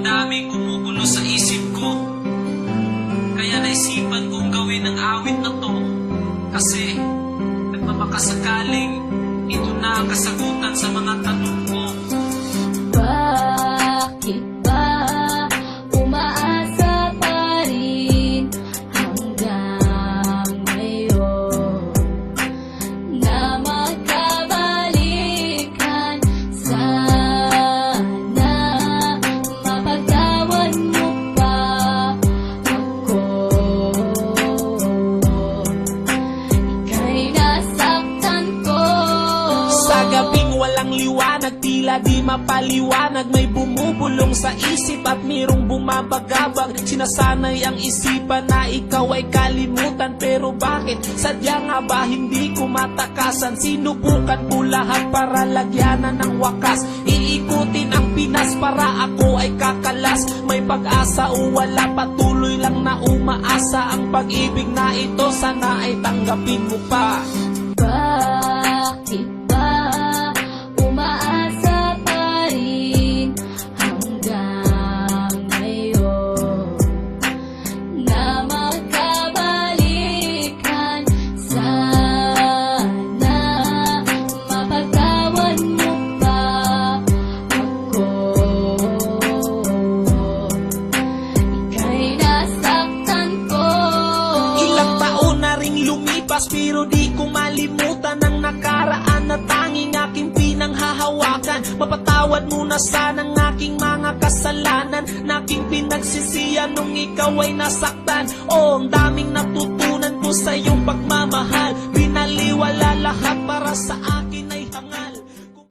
Ang daming gumugulo sa isip ko, kaya naisipan kong gawin ang awit na to. Kasi nagmamakasakaling ito na ang kasagutan sa mga tanong ko. Bakit ba umaasa pa rin hanggang ngayon na magkabalikan? Sana mapagtawan mo pa ako. Ika'y nasaktan ko. Sa gabing walang liwanag, tila di mapaliwanag, may bumubulong sa isip at mayroong bumabagabag. Sinasanay ang isipan na ikaw ay kalimutan, pero bakit? Sadya nga ba hindi ko matakasan? Sinubukan ko lahat para lagyanan ng wakas, iikutin ang Pinas para ako ay kakalas. May pag-asa o wala, patuloy lang na umaasa. Ang pag-ibig na ito sana ay tanggapin mo pa. Bakit ba umaasa pa rin hanggang ngayon na magkabalikan? Sana mapagtawan mo pa ako. Ika'y nasaktan ko. Ilang taon na ring lumipas, pero di ko malimutan ang nakaraan na tanging aking pinanghahawakan. Mapatawad mo na sana ang aking mga kasalanan na aking pinagsisiyan nung ikaw ay nasaktan. Oh, ang daming natutunan ko sa iyong pagmamahal. Binaliwala lahat para sa akin.